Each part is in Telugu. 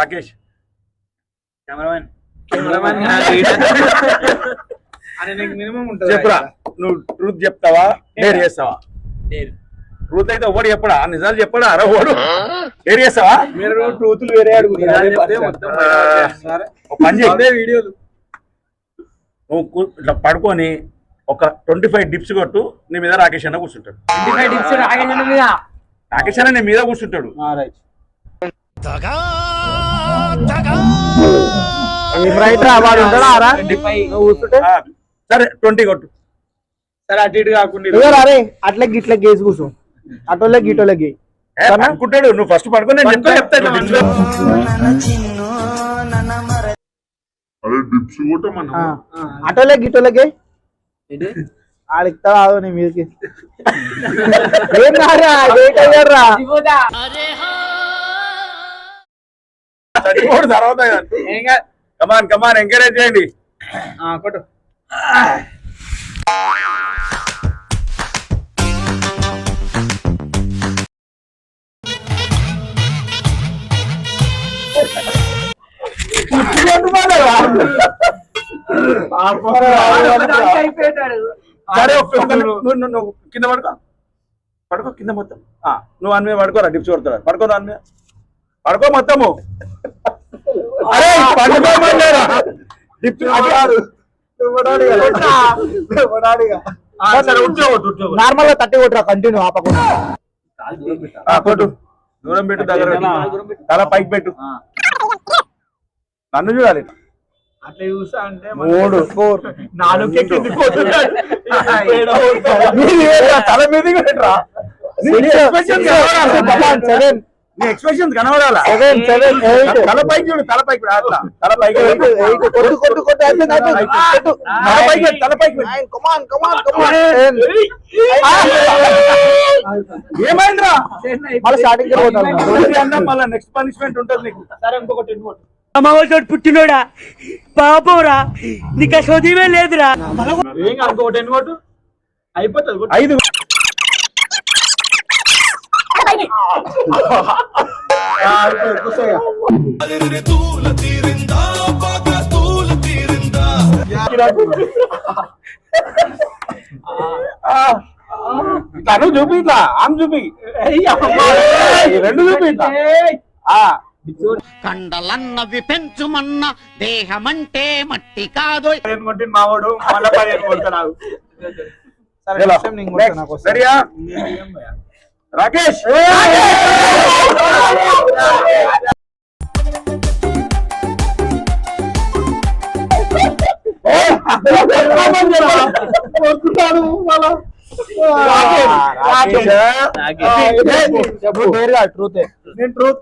రాకేష్ కెమెరామెన్ చెప్పురా, నువ్వు ట్రూత్ చెప్తావా డేర్ చేస్తావా? ట్రూత్ అయితే ఒకటి చెప్పడా, నిజాలు చెప్పడా? అరే ఓడు డేర్ చేస్తావా? మీరు ట్రూత్లు వేరే వీడియోలు నువ్వు ఇట్లా పడుకొని ఒక 25 డిప్స్ కొట్టు, నీ మీద రాకేష్ అన్న కూర్చుంటాడు. రాకేష్ అన్న నీ మీద కూర్చుంటాడు. సరే 20 కొట్టు. సరే అటు ఇటు కాకుండా అరే అట్లా గిట్ల గేసి కూర్చో, అటోళ్ళ గిటోళ్ళకి అనుకుంటాడు. నువ్వు ఫస్ట్ పడుకో, నేను చెప్తాను. అటోళ్ళ గిటోళ్ళకి ఆడిస్తా నీ మీదకి ఏం కారా అయ్యారా తర్వాత కమాన్ ఎంకరేజ్ చేయండి. కొట్టు. సరే నువ్వు కింద పడుకో కింద మొత్తం. నువ్వు అన్మే పడుకోరా, డిప్స్ కొడతారా? పడుకో అన్మే, పడుకో మొత్తము. అరే పడుకోమన్నారా? నార్మల్ గా 30 కొట్టురా, కంటిన్యూ ఆపకుండా కొట్టు. దూరం పెట్టు, దగ్గర తల పైకి పెట్టు, నన్ను చూడాలి. అట్లా చూసా అంటే 3 4 4 తల మీదకి పెట్టరా. నీ ఎక్స్ప్రెషన్ కనబడాలా? 7 7 8 తల పైకి చూడు, తల పైకి అట్లా తల పైకి ఏమైందిరా? మళ్ళీ స్టార్టింగ్ మళ్ళీ నెక్స్ట్ పనిష్మెంట్ ఉంటుంది నీకు. సరే ఇంకొకటి అమ్మవాడు పుట్టినోడా పాపరా, నీకు చదివే లేదురా. ఇంకొకటి ఎన్నుకోటు అయిపోతుంది. 5 తను చూపి, ఇట్లా ఆమె చూపి, 2 చూపి ఇట్లా. కండలన్నవి పెంచుమన్న దేహమంటే మట్టి కాదు. మావాడు మళ్ళా 15 కొడతాడు. సరియా రాకేష్? ట్రూత్ నేను ట్రూత్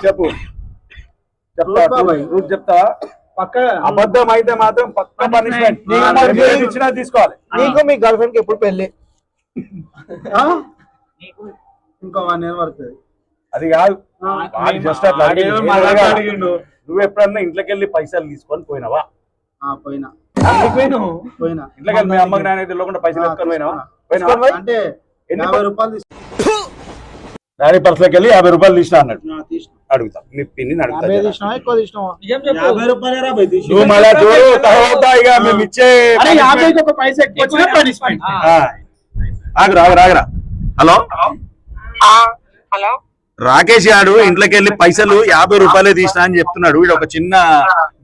చెప్పు, చెప్తావా? పక్క అబద్ధం అయితే మాత్రం పక్క పనిష్మెంట్ ఇచ్చినా తీసుకోవాలి. నీకు మీ గర్ల్ ఫ్రెండ్ కి ఎప్పుడు పెళ్లి? ఇంకో 1 year పడుతుంది. అది కాదు, జస్ట్ అట్లా నువ్వు ఎప్పుడన్నా ఇంట్లోకి వెళ్ళి పైసలు తీసుకొని పోయినావా? పోయినా ఇంట్లోకి వెళ్ళి మీ అమ్మకి నాన్న తెలియకుండా పైసలు ఎత్తుకొని పోయినావా? అంటే 50 రూపాయలు డాడీ పర్సులోకి వెళ్ళి 50 రూపాయలు తీసినా అన్నాడు. అడుగుతా మీ పిన్ని అడుగుతా. నువ్వు మళ్ళా చూడు, తర్వాత ఇక మేము ఇచ్చే ఆగరా. హలో రాకేష్ గారు ఇంట్లోకి వెళ్ళి పైసలు 50 రూపాయలే తీసినా అని చెప్తున్నాడు. వీడు ఒక చిన్న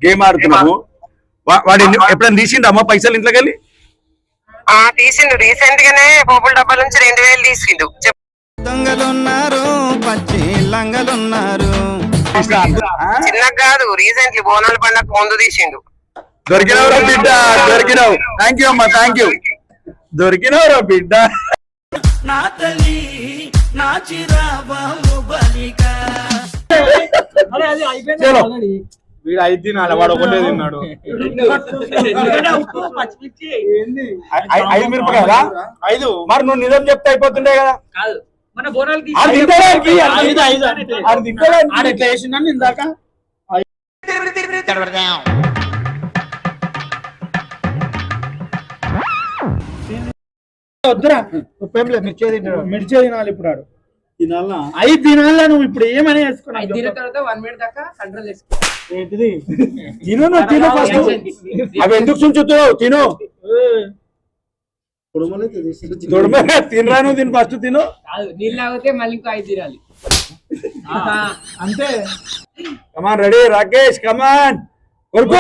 గేమ్ ఆడుతున్నావు. వాడు ఎప్పుడైనా తీసిండు అమ్మ పైసలు ఇంట్లోకి వెళ్ళి? తీసిండు, రీసెంట్ గానే పోపుల డబ్బా నుంచి 2000 తీసిండు. దొంగలున్నారు, పచ్చి లంగలున్నారు. చిన్న కాదు, రీసెంట్లీ బోనాల పండుగ ముందు తీసిండు. దొరికినవరా బిడ్డ, దొరికినావు. థ్యాంక్ యూ అమ్మా, థ్యాంక్ యూ. దొరికినవరా బిడ్డ. నా తల్లి నా చిరాబాబు బలిక. వీడు 5 తినాలి, వాడు ఒకటే తిన్నాడు. 5 మిరపకాయలా? 5 మరి నువ్వు నిజం చెప్తే అయిపోతుండే కదా. మన బోనాలకి ఎట్లా వేసిందని ఇందాక వద్దురా ఉప్పేంలే మిర్చి తింటాడు. మిర్చి తినాలి ఇప్పుడు ఆడు తినాలా 5 తినాలా నువ్వు ఇప్పుడు ఏమని వేసుకున్నావు తిన్న తర్వాత 1 minute దాకా కంట్రోల్ చేసుకో. ఏంటిది తిను నువ్వు తిను ఫస్ట్ అవి ఎందుకు చుంచుతున్నావు? తిను తినరా నువ్వు తిను ఫస్ట్ తిను. కాదు నీళ్ళు తాగితే మళ్ళీ ఇంకో 5 తినాలి. అంతే కమాన్ రెడీ రాకేష్ కమాన్ కొరుకు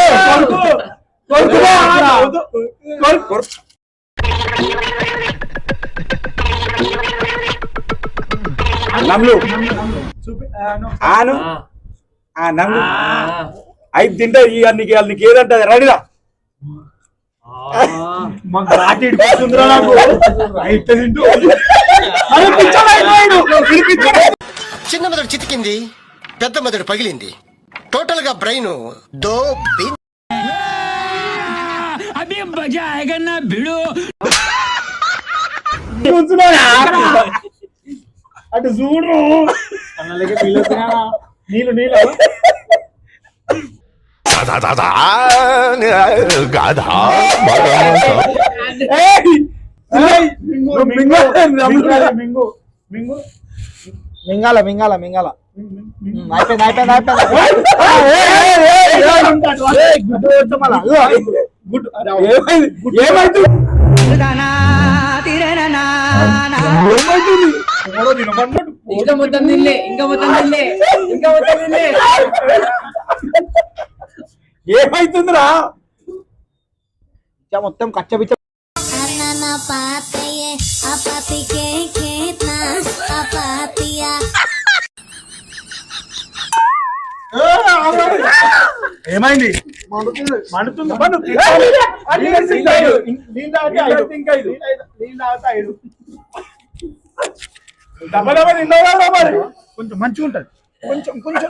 నమ్లు ఆను నమ్లు 5 తింటా నీకు ఏదంటే ఏదంటది చిన్న మెదడు చితికింది, పెద్ద మెదడు పగిలింది. టోటల్ గా బ్రెయిన్ దో అభి మజా ఆయేగా నా భిడో. అటు చూడు నీళ్ళు నీళ్ళు మింగాల మింగాల మింగాల అయిపోయింది ఇంకా మొత్తం తినలే ఏమైతుందిరా? మొత్తం కచ్చబిచ్చ ఏమైంది? మండుతుంది కొంచెం మంచిగా ఉంటది కొంచెం కొంచెం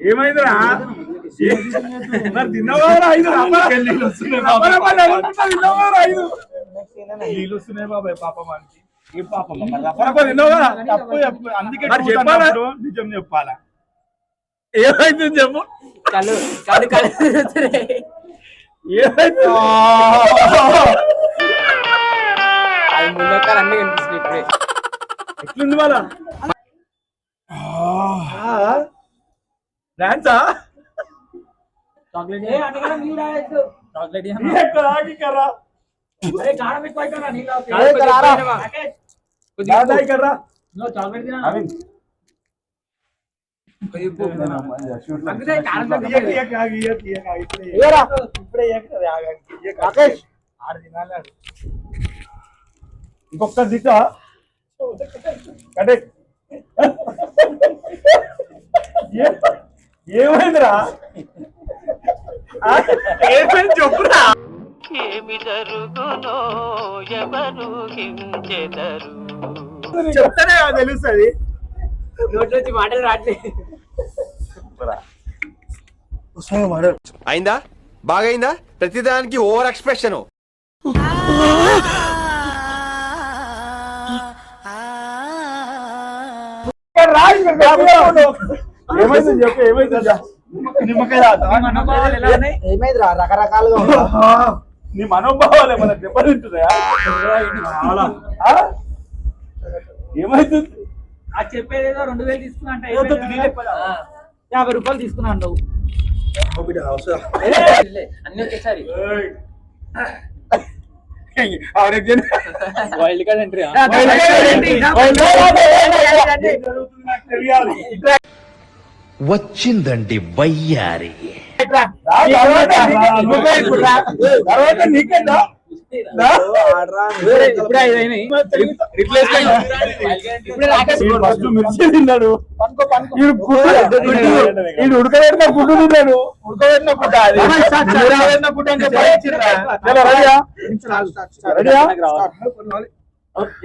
ఏమైందిరా తిన్నవారా 5 నీళ్ళు వస్తున్నాయి బాబాయ్ పాపం అని ఏ పాపం తిన్నావా తప్పు అందుకే చెప్పాలా నిజం చెప్పాలా ఏమైంది చెప్పు కళ్ళు ఏమైంది ముళ్ళకాలు అన్ని కనిపిస్తున్నాయి ఇప్పుడే. ఎట్లుంది వాళ్ళ డాన్సా చాక్లెట్ ఇంకొక దిశ కటే ఏమైందిరా ఏమైంది చెప్పురా ఏమి జరుగునో ఎవరు హించెదరు. చెప్తానే తెలుస్తుంది నోట్లోంచి మాటలు రావట్లేదు. అయిందా? బాగైందా? ప్రతిదానికి ఓవర్ ఎక్స్ప్రెషన్. ఏమైంది చెప్పు ఏమైంది నిమ్మకాయ ఏమైంది రకరకాలుగా నీ మనోభావాలు ఏమైనా దెబ్బతింటున్నాయా? ఏమైతుంది? ఆ చెప్పేదేదో 2000 తీసుకున్నా అంటే 50 రూపాయలు తీసుకున్నా నువ్వు అన్ని ఒకేసారి. వైల్డ్ కార్డ్ ఎంట్రీ వచ్చిందండి వయ్యారి. తిన్నాడు ఉడకబెట్టిన గుడ్డు తిన్నాడు ఉడకబెట్టిన గుడ్డ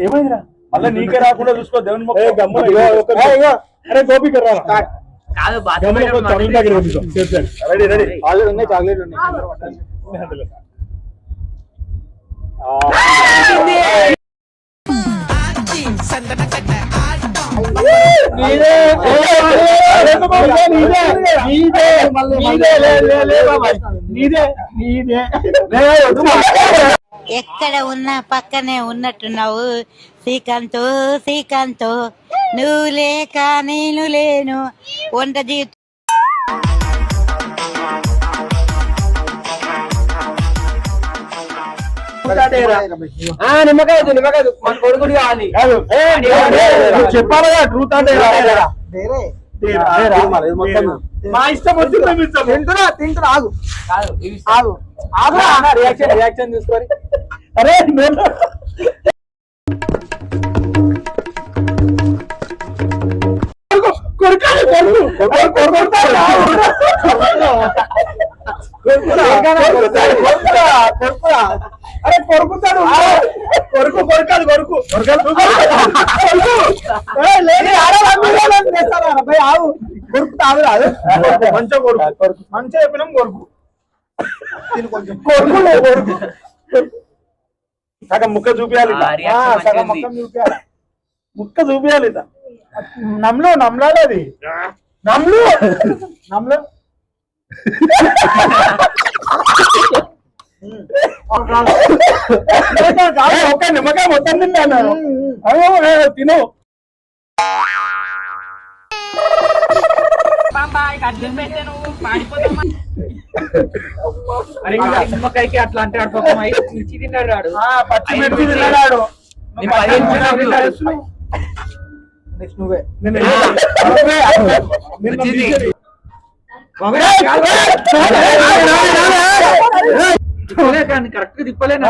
ఏమైందిరా మళ్ళీ నీకే రాకుండా చూసుకో దేవుని అరే గోపిక రా కాదు రెడీ రెడీ చాక్లెట్ ఉన్నాయి చాక్లెట్ ఉన్నాయి ఎక్కడ ఉన్నా పక్కనే ఉన్నట్టున్నావు శ్రీకాంత్ శ్రీకాంత్ నువ్వు లేక నేను లేను వంట జీవితం నిమ్మకాయ మన కొడుకుడు కావాలి చెప్పాలి ట్రూత్ అంటే మా ఇష్టం వచ్చింది తింటున్నా ఆగు ఆగు ఆగు రియాక్షన్ చూసుకొని అరే అరే కొరుకుతాడు కొరుకు కొరకాలి కొరుకు మంచిగా కొరుకు మంచిగా చెప్పినాం కొరుకు కొరుకు కొరుకు సగం ముక్క చూపించాలి సగం ముక్క చూపించాలి ముక్క చూపించాలి నమ్లాలి అది నమ్లు ఒక నిమ్మకాయ మొత్తం తిన్నాను తిను నిమ్మకాయకి అట్లా అంటే మిర్చి తిన్నాడు పచ్చిమిర్చి తిన్నాడు నువ్వే కరెక్ట్ తిప్పలేను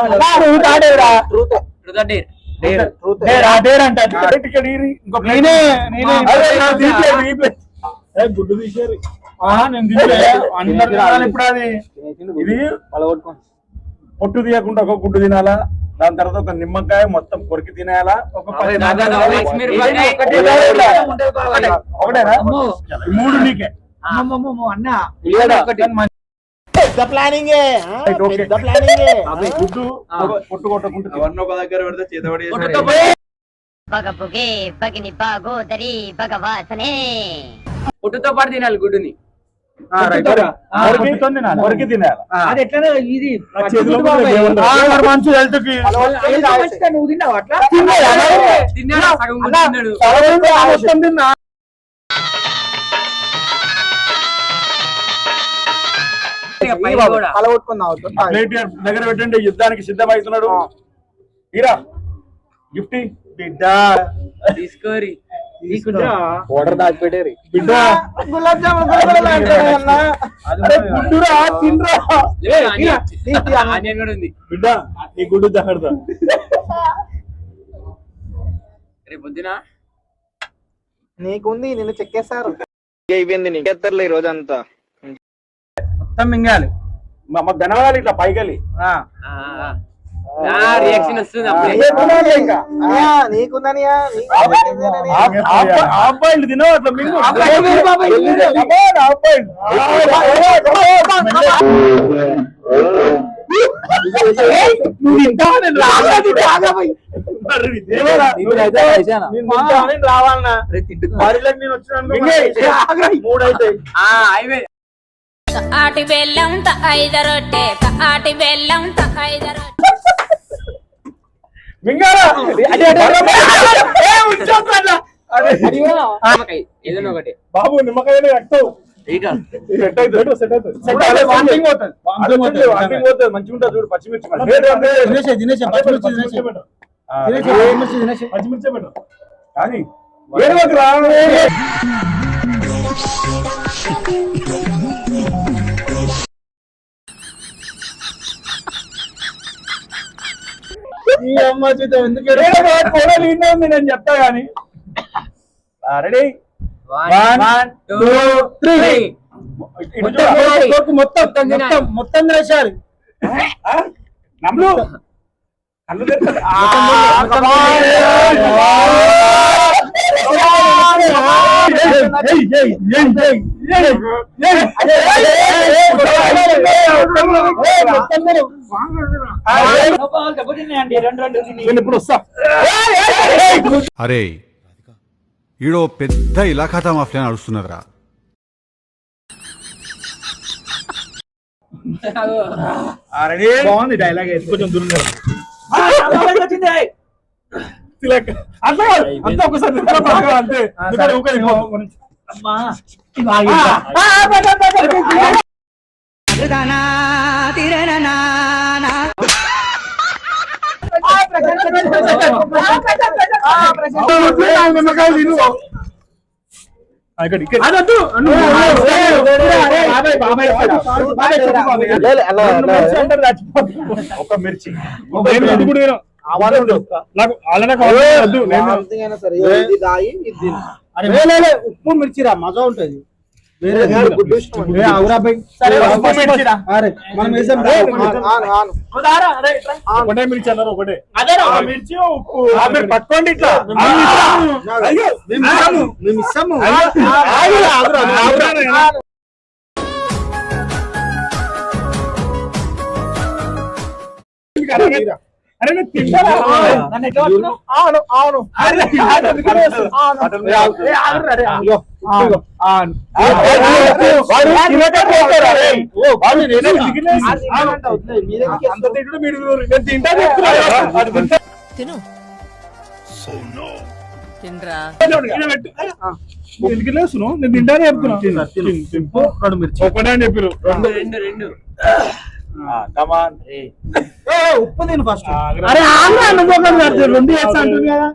గుడ్డు తీసేది నేను తీసే అందరు ఇప్పుడు అది ఇది పొట్టు తీయకుండా ఒక గుడ్డు తినాలా దాని తర్వాత ఒక నిమ్మకాయ మొత్తం కొరికి తినేయాలా ఒక ఒకటేనా మూడు నీకే అన్న పెద్ద ప్లానింగ్ గుడ్డు పొట్టు కొట్టకుండా ఒక దగ్గర పెడితే చేతబడి బగబుగే బగిని బాగోదరి భగవాసనే పొట్టుతో పాటు తినాలి గుడ్డుని కొరికి తినాలి అది ఎట్లా ఇది మంచి హెల్త్ కి నువ్వు తిన్నావు అట్లా తిన్నా ప్లేట్ దగ్గర పెట్టండి యుద్ధానికి సిద్ధమవుతున్నాడు ఈరా గిఫ్ట్ బిడ్డ తీసుకోరి ఆర్డర్ దాచిపెట్టారు బిడ్డ గులాబ్ జామున్ గుడ్డురా తినరా బిడ్డ నీ గుడ్డు జాగ్రత్త రేపు పొద్దున నీకుంది నిన్ను చెక్కేస్తారు అయిపోయింది నీకెత్తర్లే ఈ రోజంతా మొత్తం మింగాలి గనవాలి ఇట్లా పైగలి రియాక్షన్ వస్తుంది నీకుందనియా ఆపాయిలు తినవు అట్లా మింగు రావాలన్నా నేను వచ్చిన మూడైతాయి ఆటి బెల్లం ఐద రొట్టె ఆటి బెల్లం ఐద రొట్టె ఏదైనా ఒకటి బాబు నిమ్మకాయ కట్టవు మంచిగా ఉంటుంది చూడు పచ్చిమిర్చి పచ్చిమిర్చి పెట్టు కానీ ఈ అమ్మ చూద్దాం ఎందుకు ఉంది నేను చెప్తా గాని రెడీ 1 2 3 మొత్తం వేసారు నమ్లు కళ్ళు దెబ్బతిన్నాయండి రెండు తిని. నేను ఇప్పుడు వస్తా. అరే ఈడో పెద్ద ఇలాఖాతా మాఫియా నడుస్తున్నదిరా. బాగుంది డైలాగ్ అయితే కొంచెం దూరం జరగ. వచ్చింది. అంతా అంతా ఒకసారి నిద్ర పడక అంతే. ఎందుకంటే ఊరికే ఇంకో గురించి. అమ్మా నిమ్మకాయలు తిను. ఇక్కడ ఇక్కడ అదొద్దు. ఒక మిర్చి నాకు అలానే వద్దు. ఉప్పు మిర్చిరా మజా ఉంటది. ఒకటే మిర్చి అన్నారు. ఒకటే మిర్చి ఉప్పు మీరు పట్టుకోండి ఇట్లా. మేము ఇస్తాము. అరే నేను తింటారా? నన్ను ఎట్లా పట్టుకున్నావు? అవును అవును తిను తినరా ఎందుకు లేస్తున్నావు? నేను తింటానే చెప్తున్నా. ఒకటే అని చెప్పారు. రెండు ఉప్పు తిను ఫస్ట్. రెండు చేస్తా అంటుంది కదా.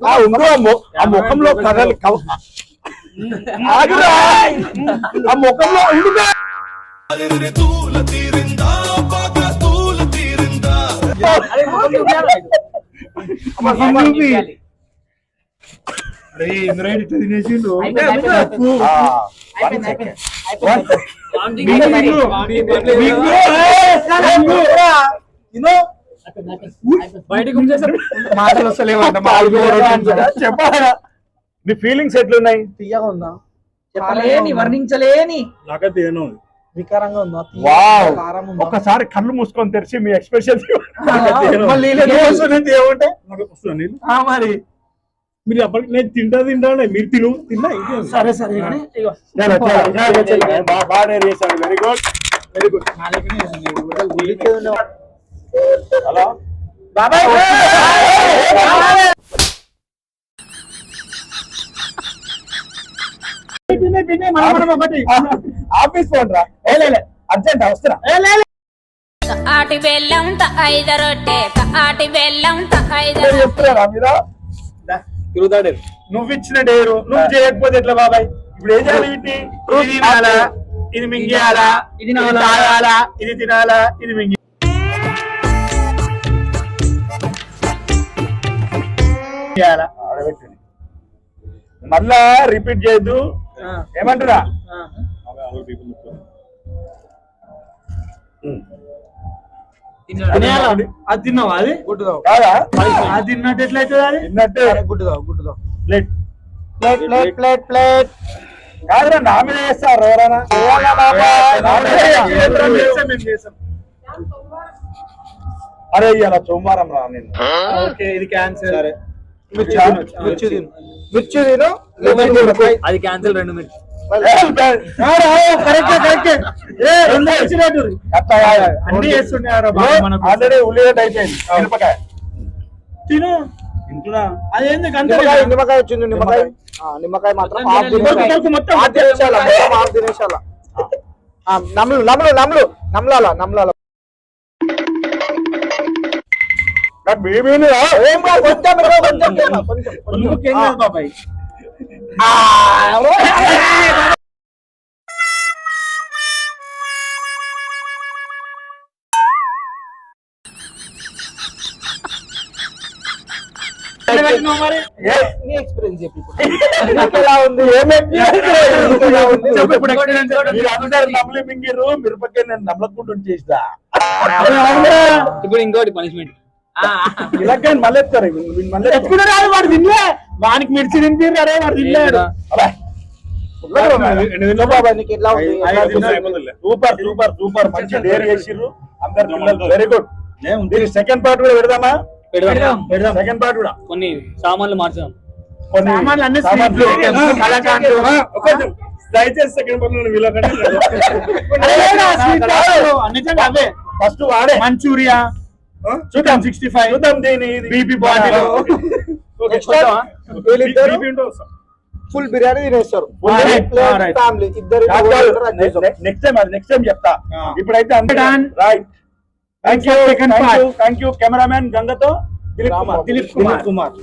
ఆ ముఖంలో కథలు ఆ ముఖంలో ఇంద్రాయుడు ఇట్లా తినేసిండు. బయటకు మాటలు వస్తలేమంట. చెప్పాలా నీ ఫీలింగ్స్ ఎట్లున్నాయి? తీయగా ఉందా? చెప్పలేని వర్ణించలేని నాకైతే ఏమో వికారంగా ఉందా? వావ్. కారం ఉందా? ఒక్కసారి కళ్ళు మూసుకొని తెరిచి మీ ఎక్స్ప్రెషన్ మళ్ళీ ఏముంటే మరి మీరు అప్పటికి నేను తింటానే మీరు తిన్నా. సరే సరే బాగా చేశాను. Very good very good. Hello బాబాయ్ ఆఫీస్ ఫోన్ రా. అర్జెంట్ వస్తున్నా. ఆటి బెల్లం ఐద రొట్టె ఆటి బెల్లం ఐద చెప్తున్నారా మీరు? తిరుగుతాడు. నువ్వు ఇచ్చిన డేరు నువ్వు చేయకపోతే ఎట్లా బాబాయ్? ఇప్పుడు ఏం చేయాలి? వీటిని ఇది తినాలా, ఇది మింగేయాలా, ఇది తాగాలా, ఇది తినాలా, ఇది మింగి మళ్ళా రిపీట్ చేయొద్దు. ఏమంటారా? అది తిన్నావా? అది గుడ్డుదావు కాదా? అది తిన్నట్టు ఎట్లయితుంది? అది తిన్నట్టే. గుడ్డుదావు గుడ్డుదావు. Plate plate plate plate plate. కాదురా, నా మీద చేస్తారు ఎవరైనా. అరే ఇవాళ సోమవారం రా. నేను ఓకే ఇది క్యాన్సిల్. సరే మిర్చి తిను. మిర్చి తిను. అది క్యాన్సిల్. 2 మినిట్స్ అన్ని చేస్తుండే ఆల్రెడీ ఉల్లిగడ్డ అయిపోయింది. మిరపకాయ తిను. తింటున్నా. అదేంది నిమ్మకాయ వచ్చింది. నిమ్మకాయ నిమ్మకాయ మాత్రం 6 నిమిషాల. నమ్లు నమ్లు నమ్లు నమ్లాల నమ్లాల. బేబీని ఏం కాదు, కొంచెం బాబాయ్. మరి నీ ఎక్స్పీరియన్స్ చెప్పు ఇప్పుడు. ఎలా ఉంది ఏం experience? ఎలా ఉంది? చెప్పు ఇప్పుడు experience. మీరు అందరూ నమ్మలి మింగిరు మిరపకాయ నేను నమ్మలకుండా చేస్తా ఇప్పుడు ఇంకోటి పనిష్మెంట్ ఇలాగ మళ్ళీ ఎత్తారు మళ్ళీ ఎత్తుకున్నాడు వాడు తినలే వానికి మిర్చి తినిపించారు అరే వాడు తినలేడు బాబా నీకు ఎట్లా ఉంది? సూపర్ సూపర్ సూపర్ మంచి డేర్ చేసిర్రు అందరు పిల్లలు వెరీ గుడ్ దీని సెకండ్ పార్ట్ కూడా పెడదామా పెడదాం సెకండ్ పార్ట్ కూడా కొన్ని సామాన్లు మార్చాం కొన్ని సామాన్లు దయచేసి సెకండ్ పార్ట్ నిజంగా అవే ఫస్ట్ వాడే మంచూరియా చూద్దాం 65 చూద్దాం దీని బీపీ బాడీలో ఫుల్ బిర్యానీ తినేస్తారు Alright. ఫ్యామిలీ ఇద్దరు నెక్స్ట్ టైం చెప్తా ఇప్పుడైతే అంతే రైట్ థ్యాంక్ యూ కెమెరామెన్ గంగతో దిలీప్ కుమార్